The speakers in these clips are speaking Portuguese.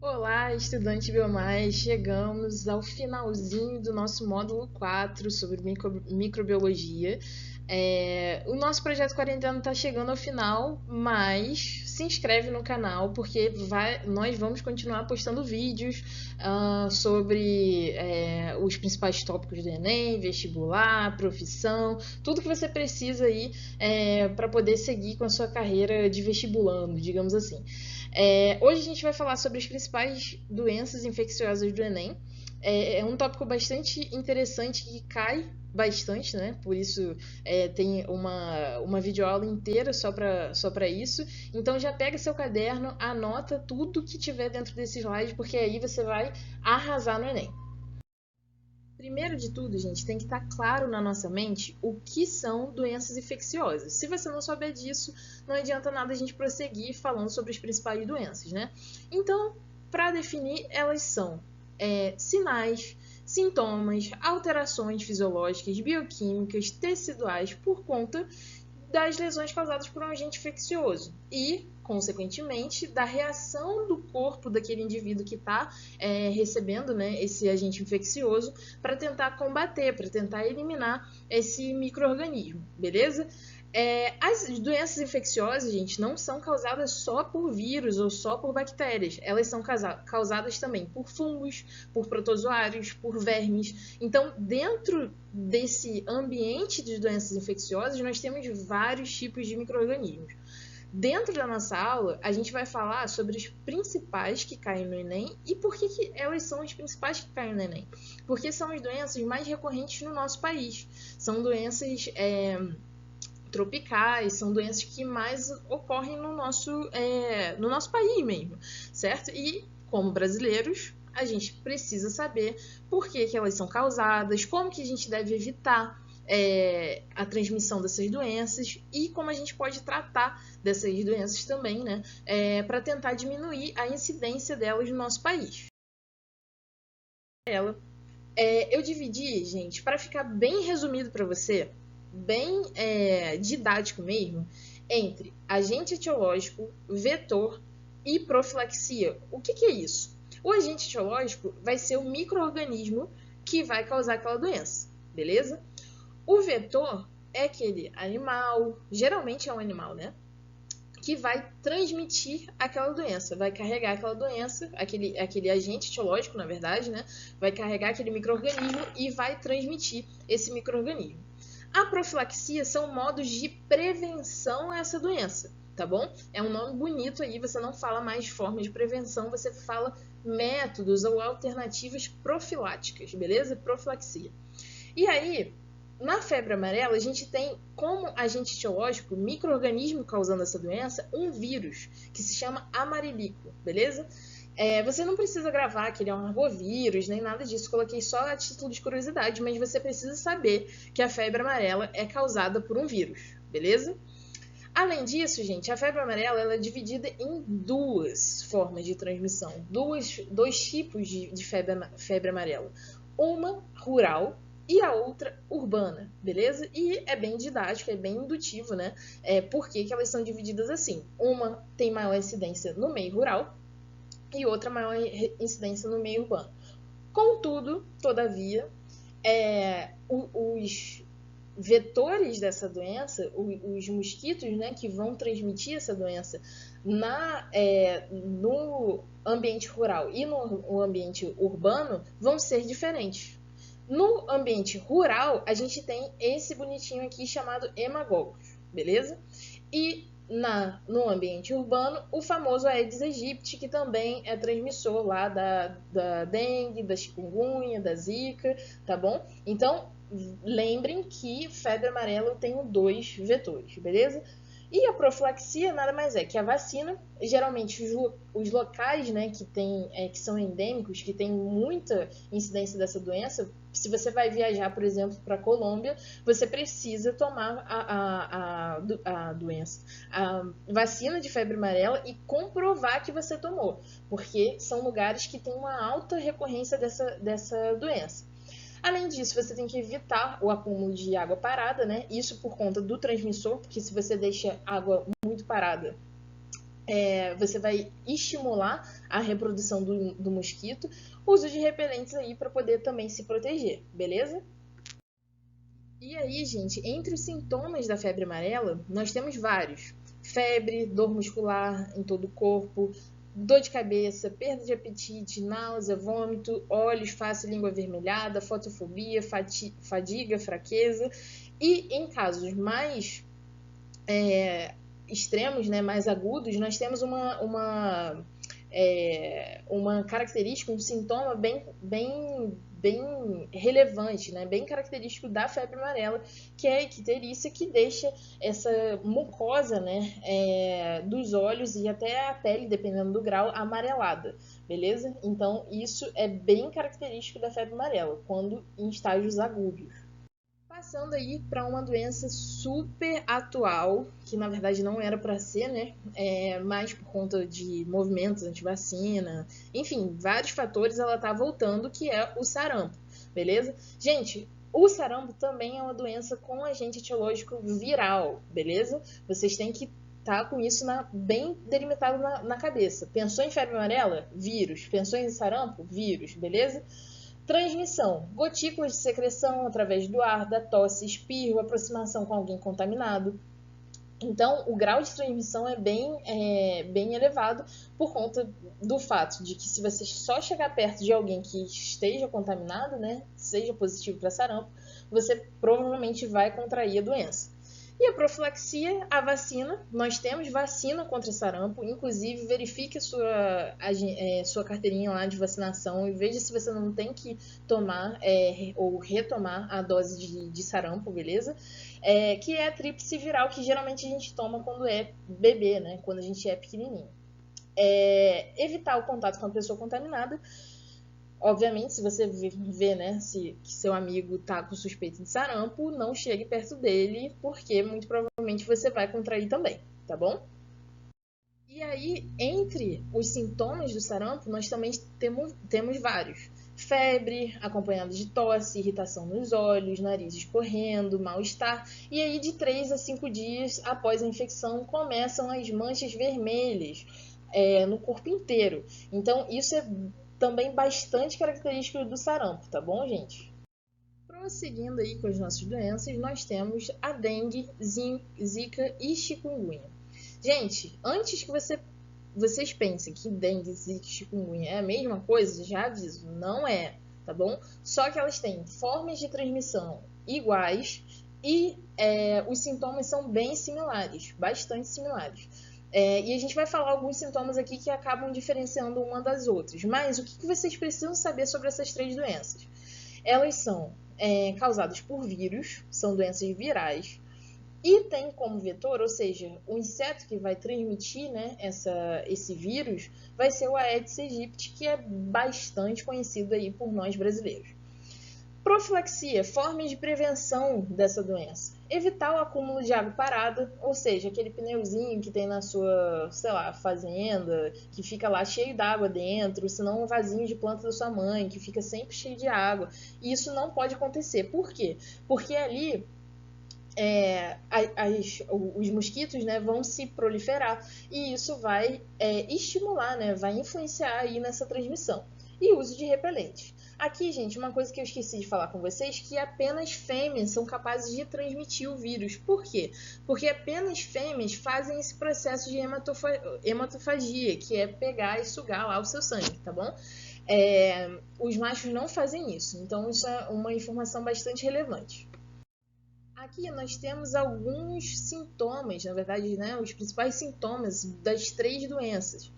Olá, estudante Biomais! Chegamos ao finalzinho do nosso módulo 4 sobre microbiologia. O nosso projeto quarentena está chegando ao final, mas se inscreve no canal porque nós vamos continuar postando vídeos sobre os principais tópicos do Enem, vestibular, profissão, tudo que você precisa aí para poder seguir com a sua carreira de vestibulando, digamos assim. Hoje a gente vai falar sobre as principais doenças infecciosas do Enem. É um tópico bastante interessante que cai bastante, né? Por isso tem uma videoaula inteira só para isso. Então já pega seu caderno, anota tudo que tiver dentro desse slide, porque aí você vai arrasar no Enem. Primeiro de tudo, gente, tem que estar claro na nossa mente o que são doenças infecciosas. Se você não souber disso, não adianta nada a gente prosseguir falando sobre as principais doenças, né? Então, para definir, elas são sinais, sintomas, alterações fisiológicas, bioquímicas, teciduais por conta das lesões causadas por um agente infeccioso e, consequentemente, da reação do corpo daquele indivíduo que está recebendo, né, esse agente infeccioso para tentar combater, para tentar eliminar esse micro-organismo, beleza? As doenças infecciosas, gente, não são causadas só por vírus ou só por bactérias. Elas são causadas também por fungos, por protozoários, por vermes. Então, dentro desse ambiente de doenças infecciosas, nós temos vários tipos de micro-organismos. Dentro da nossa aula, a gente vai falar sobre os principais que caem no Enem e por que elas são as principais que caem no Enem. Porque são as doenças mais recorrentes no nosso país. São doenças tropicais, são doenças que mais ocorrem no nosso país mesmo, certo? E, como brasileiros, a gente precisa saber por que elas são causadas, como que a gente deve evitar a transmissão dessas doenças e como a gente pode tratar dessas doenças também, né? Para tentar diminuir a incidência delas no nosso país. Eu dividi, gente, para ficar bem resumido para você, bem didático mesmo, entre agente etiológico, vetor e profilaxia. O que é isso? O agente etiológico vai ser o micro-organismo que vai causar aquela doença, beleza? O vetor é aquele animal, geralmente é um animal, né? Que vai transmitir aquela doença, vai carregar aquela doença, aquele agente etiológico, na verdade, né? Vai carregar aquele micro-organismo e vai transmitir esse micro-organismo. A profilaxia são modos de prevenção a essa doença, tá bom? É um nome bonito aí, você não fala mais de forma de prevenção, você fala métodos ou alternativas profiláticas, beleza? Profilaxia. E aí, na febre amarela, a gente tem como agente etiológico, micro-organismo causando essa doença, um vírus que se chama amarilico, beleza? Você não precisa gravar que ele é um arbovírus, nem nada disso, coloquei só a título de curiosidade, mas você precisa saber que a febre amarela é causada por um vírus, beleza? Além disso, gente, a febre amarela ela é dividida em duas formas de transmissão, dois tipos de febre amarela. Uma rural e a outra urbana, beleza? E é bem didático, é bem indutivo, né? Por que elas são divididas assim? Uma tem maior incidência no meio rural e outra maior incidência no meio urbano. Contudo, todavia, os vetores dessa doença, os mosquitos, né, que vão transmitir essa doença no ambiente rural e no ambiente urbano, vão ser diferentes. No ambiente rural, a gente tem esse bonitinho aqui chamado hemagogos, beleza? E no ambiente urbano, o famoso Aedes aegypti, que também é transmissor lá da dengue, da chikungunya, da zika, tá bom? Então, lembrem que febre amarela eu tenho dois vetores, beleza? E a profilaxia nada mais é que a vacina, geralmente os locais, né, que são endêmicos, que tem muita incidência dessa doença, se você vai viajar, por exemplo, para a Colômbia, você precisa tomar a vacina de febre amarela e comprovar que você tomou, porque são lugares que têm uma alta recorrência dessa doença. Além disso, você tem que evitar o acúmulo de água parada, né? Isso por conta do transmissor, porque se você deixa água muito parada, você vai estimular a reprodução do mosquito, uso de repelentes aí para poder também se proteger, beleza? E aí, gente, entre os sintomas da febre amarela, nós temos vários. Febre, dor muscular em todo o corpo, dor de cabeça, perda de apetite, náusea, vômito, olhos, face e língua avermelhada, fotofobia, fadiga, fraqueza. E em casos mais extremos, né, mais agudos, nós temos uma característica, um sintoma bem relevante, né, bem característico da febre amarela, que é a icterícia, que deixa essa mucosa, né, dos olhos e até a pele, dependendo do grau, amarelada, beleza? Então, isso é bem característico da febre amarela, quando em estágios agudos. Passando aí para uma doença super atual, que na verdade não era para ser, né? Mas por conta de movimentos anti-vacina, enfim, vários fatores, ela tá voltando, que é o sarampo, beleza? Gente, o sarampo também é uma doença com agente etiológico viral, beleza? Vocês têm que estar com isso bem delimitado na cabeça. Pensou em febre amarela? Vírus. Pensou em sarampo? Vírus, beleza? Transmissão: gotículas de secreção através do ar, da tosse, espirro, aproximação com alguém contaminado. Então, o grau de transmissão é bem elevado por conta do fato de que se você só chegar perto de alguém que esteja contaminado, né, seja positivo para sarampo, você provavelmente vai contrair a doença. E a profilaxia, a vacina. Nós temos vacina contra sarampo, inclusive verifique sua carteirinha lá de vacinação e veja se você não tem que tomar ou retomar a dose de sarampo, beleza? Que é a tríplice viral, que geralmente a gente toma quando é bebê, né? Quando a gente é pequenininho. Evitar o contato com a pessoa contaminada. Obviamente, se você vê, né, que seu amigo tá com suspeita de sarampo, não chegue perto dele, porque muito provavelmente você vai contrair também, tá bom? E aí, entre os sintomas do sarampo, nós também temos vários. Febre, acompanhada de tosse, irritação nos olhos, nariz escorrendo, mal-estar. E aí, de 3 a 5 dias após a infecção, começam as manchas vermelhas no corpo inteiro. Então, isso é também bastante característico do sarampo, tá bom, gente? Prosseguindo aí com as nossas doenças, nós temos a dengue, zika e chikungunya. Gente, antes que vocês pensem que dengue, zika e chikungunya é a mesma coisa, já aviso, não é, tá bom? Só que elas têm formas de transmissão iguais e os sintomas são bem similares, bastante similares. E a gente vai falar alguns sintomas aqui que acabam diferenciando uma das outras. Mas o que vocês precisam saber sobre essas 3 doenças? Elas são causadas por vírus, são doenças virais, e tem como vetor, ou seja, o inseto que vai transmitir, né, esse vírus vai ser o Aedes aegypti, que é bastante conhecido aí por nós brasileiros. Profilaxia, formas de prevenção dessa doença. Evitar o acúmulo de água parada, ou seja, aquele pneuzinho que tem na sua, sei lá, fazenda, que fica lá cheio d'água dentro, senão um vasinho de planta da sua mãe, que fica sempre cheio de água. E isso não pode acontecer. Por quê? Porque ali os mosquitos, né, vão se proliferar e isso vai estimular, né, vai influenciar aí nessa transmissão. E uso de repelentes. Aqui, gente, uma coisa que eu esqueci de falar com vocês, que apenas fêmeas são capazes de transmitir o vírus. Por quê? Porque apenas fêmeas fazem esse processo de hematofagia, que é pegar e sugar lá o seu sangue, tá bom? Os machos não fazem isso, então isso é uma informação bastante relevante. Aqui nós temos alguns sintomas, na verdade, né, os principais sintomas das 3 doenças.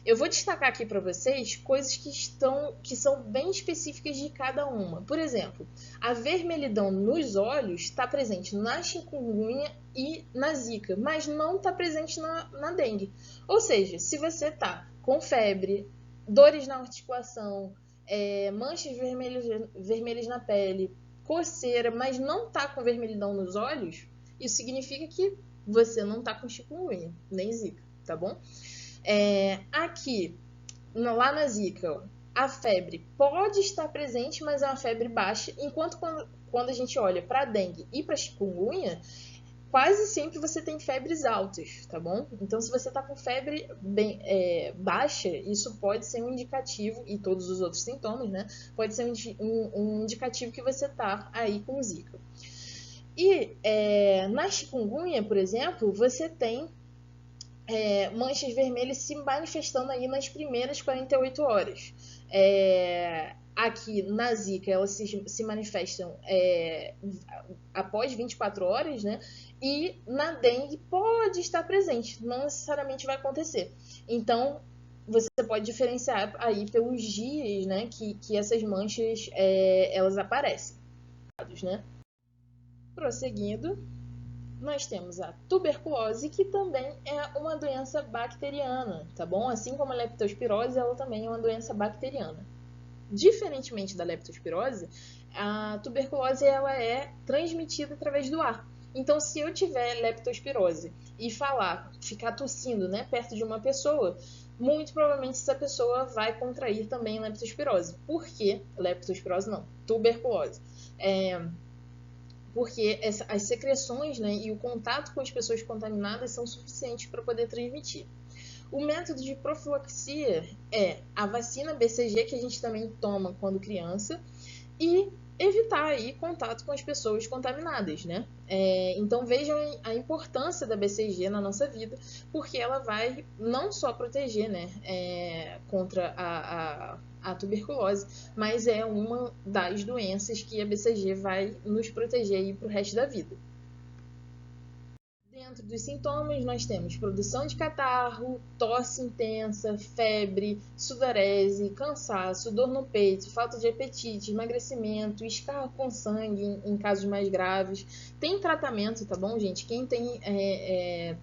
Eu vou destacar aqui para vocês coisas que são bem específicas de cada uma. Por exemplo, a vermelhidão nos olhos está presente na chikungunya e na zika, mas não está presente na dengue. Ou seja, se você está com febre, dores na articulação, manchas vermelhas na pele, coceira, mas não está com vermelhidão nos olhos, isso significa que você não está com chikungunya, nem zika, tá bom? Aqui, lá na zika, a febre pode estar presente, mas é uma febre baixa, enquanto quando a gente olha para a dengue e para a chikungunya, quase sempre você tem febres altas, tá bom? Então, se você tá com febre bem baixa, isso pode ser um indicativo, e todos os outros sintomas, né? Pode ser um indicativo que você tá aí com Zika. E na chikungunya, por exemplo, você tem manchas vermelhas se manifestando aí nas primeiras 48 horas. Aqui na Zika, elas se manifestam após 24 horas, né? E na dengue pode estar presente, não necessariamente vai acontecer. Então, você pode diferenciar aí pelos dias, né, que essas manchas elas aparecem, né? Prosseguindo, nós temos a tuberculose, que também é uma doença bacteriana, tá bom? Assim como a leptospirose, ela também é uma doença bacteriana. Diferentemente da leptospirose, a tuberculose ela é transmitida através do ar. Então, se eu tiver leptospirose e ficar tossindo, né, perto de uma pessoa, muito provavelmente essa pessoa vai contrair também leptospirose. Por que leptospirose não? Tuberculose. Porque as secreções, né, e o contato com as pessoas contaminadas são suficientes para poder transmitir. O método de profilaxia é a vacina BCG, que a gente também toma quando criança, e evitar aí contato com as pessoas contaminadas, né? Então vejam a importância da BCG na nossa vida, porque ela vai não só proteger, né, contra a tuberculose, mas é uma das doenças que a BCG vai nos proteger aí para o resto da vida. Dentro dos sintomas, nós temos produção de catarro, tosse intensa, febre, sudorese, cansaço, dor no peito, falta de apetite, emagrecimento, escarro com sangue em casos mais graves. Tem tratamento, tá bom, gente? Quem tem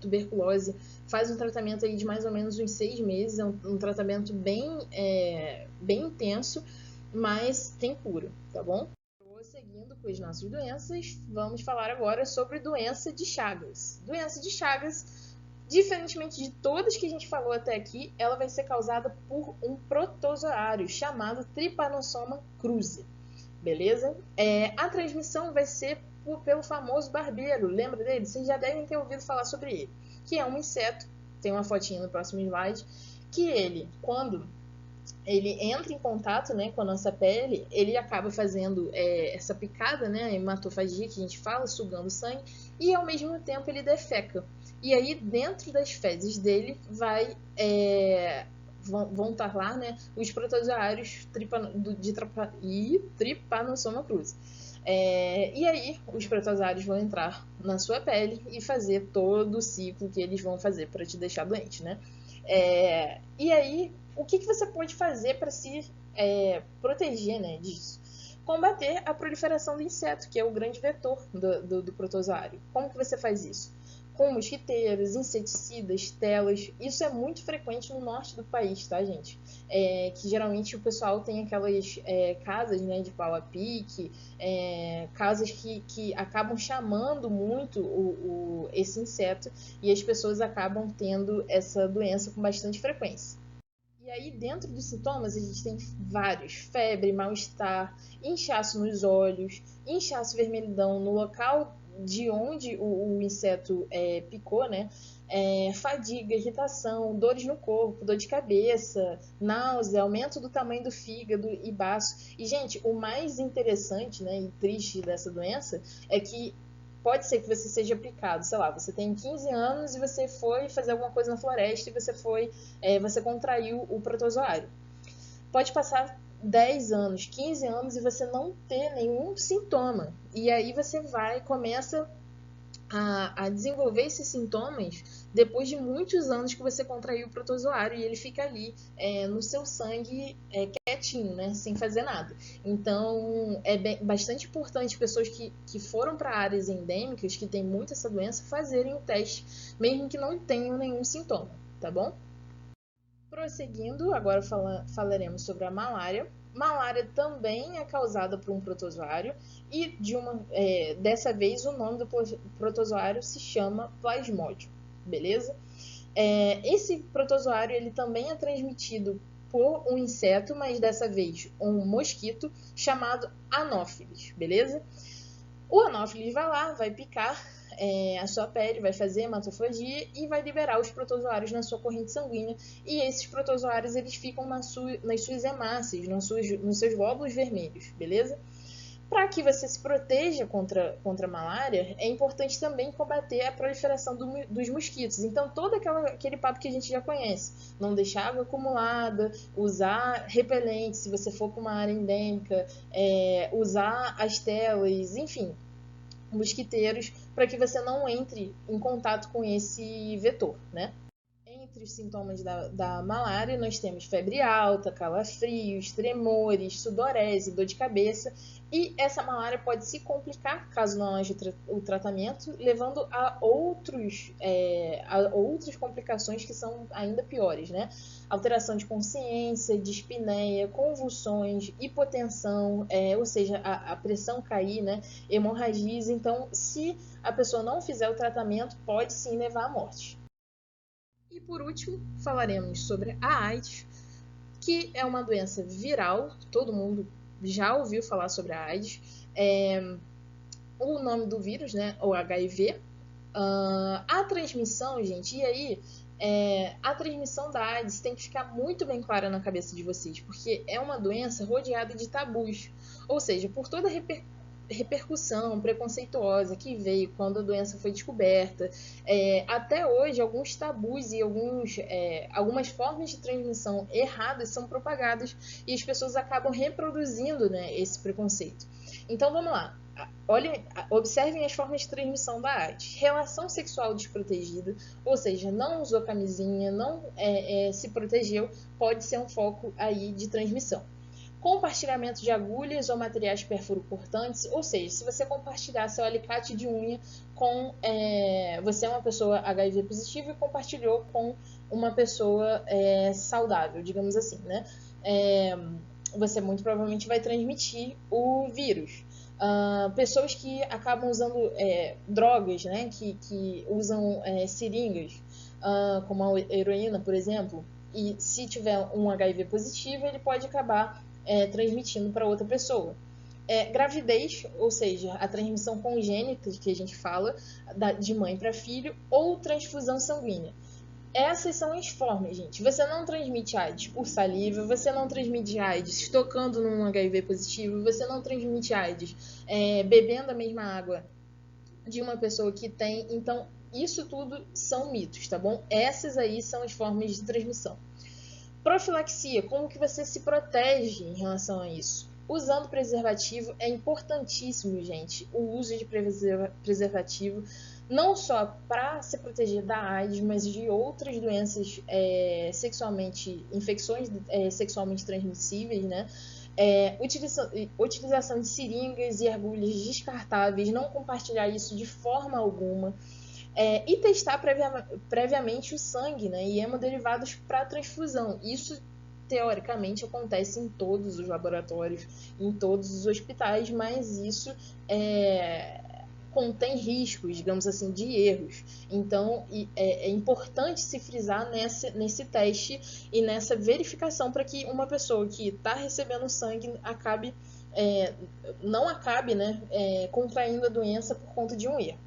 tuberculose faz um tratamento aí de mais ou menos uns 6 meses, é um tratamento bem intenso, mas tem cura, tá bom? Seguindo com as nossas doenças, vamos falar agora sobre doença de Chagas. Doença de Chagas, diferentemente de todas que a gente falou até aqui, ela vai ser causada por um protozoário chamado Trypanosoma cruzi, beleza? A transmissão vai ser pelo famoso barbeiro, lembra dele? Vocês já devem ter ouvido falar sobre ele, que é um inseto, tem uma fotinha no próximo slide, que ele, quando ele entra em contato, né, com a nossa pele, ele acaba fazendo essa picada, né, a hematofagia que a gente fala, sugando sangue, e ao mesmo tempo ele defeca. E aí dentro das fezes dele vão estar lá, né, os protozoários Trypanosoma cruzi. E aí os protozoários vão entrar na sua pele e fazer todo o ciclo que eles vão fazer para te deixar doente, né? E aí, o que você pode fazer para se proteger, né, disso? Combater a proliferação do inseto, que é o grande vetor do protozoário. Como que você faz isso? Com mosquiteiros, inseticidas, telas. Isso é muito frequente no norte do país, tá, gente? Que geralmente o pessoal tem aquelas casas, né, de pau a pique, casas que acabam chamando muito esse inseto, e as pessoas acabam tendo essa doença com bastante frequência. E aí, dentro dos sintomas, a gente tem vários: febre, mal-estar, inchaço nos olhos, inchaço vermelhidão no local de onde o inseto picou, né? Fadiga, irritação, dores no corpo, dor de cabeça, náusea, aumento do tamanho do fígado e baço. E, gente, o mais interessante, né, e triste dessa doença é que pode ser que você seja picado, sei lá, você tem 15 anos e você foi fazer alguma coisa na floresta e você contraiu o protozoário. Pode passar 10 anos, 15 anos e você não ter nenhum sintoma. E aí você começa a desenvolver esses sintomas depois de muitos anos que você contraiu o protozoário, e ele fica ali no seu sangue quietinho, né, sem fazer nada. Então é bastante importante pessoas que foram para áreas endêmicas, que tem muito essa doença, fazerem o teste, mesmo que não tenham nenhum sintoma, tá bom? Prosseguindo, agora falaremos sobre a malária. Malária também é causada por um protozoário, e dessa vez o nome do protozoário se chama Plasmodium, beleza? Esse protozoário ele também é transmitido por um inseto, mas dessa vez um mosquito chamado Anopheles, beleza? O Anopheles vai lá, vai picar, a sua pele, vai fazer hematofagia e vai liberar os protozoários na sua corrente sanguínea. E esses protozoários eles ficam nas suas hemácias, nos seus glóbulos vermelhos, beleza? Para que você se proteja contra a malária, é importante também combater a proliferação dos mosquitos. Então, todo aquele papo que a gente já conhece. Não deixar água acumulada, usar repelente se você for para uma área endêmica, usar as telas, enfim, mosquiteiros, para que você não entre em contato com esse vetor, né? Entre os sintomas da malária, nós temos febre alta, calafrios, tremores, sudorese, dor de cabeça. E essa malária pode se complicar caso não haja o tratamento, levando a outras complicações que são ainda piores, né? Alteração de consciência, dispneia, convulsões, hipotensão, ou seja, a pressão cair, né? Hemorragias. Então, se a pessoa não fizer o tratamento, pode sim levar à morte. E por último, falaremos sobre a AIDS, que é uma doença viral, todo mundo já ouviu falar sobre a AIDS. O nome do vírus, né, o HIV. A transmissão, gente, e aí a transmissão da AIDS tem que ficar muito bem clara na cabeça de vocês, porque é uma doença rodeada de tabus, ou seja, por toda a repercussão preconceituosa que veio quando a doença foi descoberta. Até hoje, alguns tabus e algumas formas de transmissão erradas são propagadas e as pessoas acabam reproduzindo, né, esse preconceito. Então, vamos lá. Observem as formas de transmissão da AIDS. Relação sexual desprotegida, ou seja, não usou camisinha, não se protegeu, pode ser um foco aí de transmissão. Compartilhamento de agulhas ou materiais perfuro-cortantes, ou seja, se você compartilhar seu alicate de unha com... você é uma pessoa HIV positiva e compartilhou com uma pessoa saudável, digamos assim, né? Você muito provavelmente vai transmitir o vírus. Pessoas que acabam usando drogas, né? Que usam seringas, como a heroína, por exemplo, e se tiver um HIV positivo, ele pode acabar transmitindo para outra pessoa. Gravidez, ou seja, a transmissão congênita que a gente fala, de mãe para filho, ou transfusão sanguínea. Essas são as formas, gente. Você não transmite AIDS por saliva, você não transmite AIDS tocando num HIV positivo, você não transmite AIDS bebendo a mesma água de uma pessoa que tem. Então, isso tudo são mitos, tá bom? Essas aí são as formas de transmissão. Profilaxia, como que você se protege em relação a isso? Usando preservativo é importantíssimo, gente, o uso de preservativo, não só para se proteger da AIDS, mas de outras doenças infecções sexualmente transmissíveis, né? Utilização de seringas e agulhas descartáveis, não compartilhar isso de forma alguma. E testar previamente o sangue, né, e hemoderivados para transfusão. Isso, teoricamente, acontece em todos os laboratórios, em todos os hospitais, mas isso contém riscos, digamos assim, de erros. Então, é importante se frisar nesse teste e nessa verificação para que uma pessoa que está recebendo sangue não acabe, né, contraindo a doença por conta de um erro.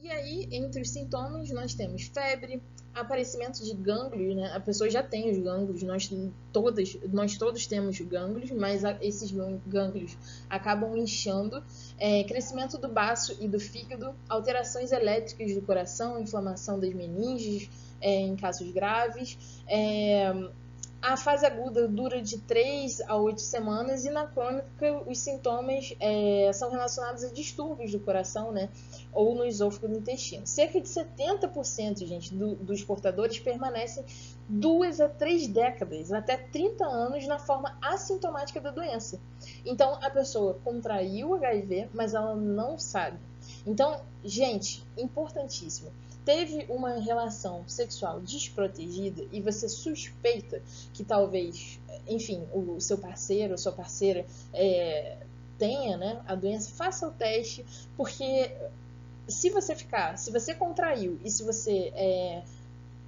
E aí, entre os sintomas, nós temos febre, aparecimento de gânglios, né? A pessoa já tem os gânglios, nós todos temos gânglios, mas esses gânglios acabam inchando, crescimento do baço e do fígado, alterações elétricas do coração, inflamação das meninges, em casos graves. A fase aguda dura de 3 a 8 semanas e na crônica os sintomas são relacionados a distúrbios do coração, né, ou no esôfago do intestino. Cerca de 70%, gente, dos portadores permanecem 2 a 3 décadas, até 30 anos, na forma assintomática da doença. Então, a pessoa contraiu o HIV, mas ela não sabe. Então, gente, importantíssimo. Teve uma relação sexual desprotegida e você suspeita que talvez, enfim, o seu parceiro ou sua parceira tenha, né, a doença, faça o teste, porque se você contraiu e se você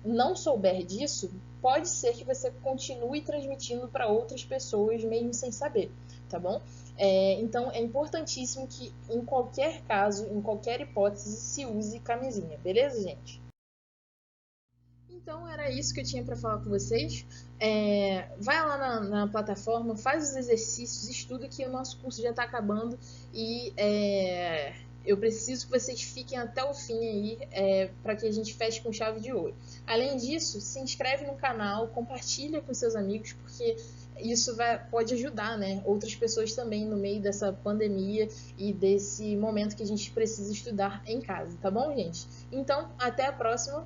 não souber disso, pode ser que você continue transmitindo para outras pessoas mesmo sem saber, tá bom? Então é importantíssimo que em qualquer caso, em qualquer hipótese, se use camisinha, beleza, gente? Então era isso que eu tinha para falar com vocês. Vai lá na plataforma, faz os exercícios, estuda que o nosso curso já está acabando e eu preciso que vocês fiquem até o fim aí para que a gente feche com chave de ouro. Além disso, se inscreve no canal, compartilha com seus amigos, porque isso pode ajudar, né, outras pessoas também no meio dessa pandemia e desse momento que a gente precisa estudar em casa, tá bom, gente? Então, até a próxima.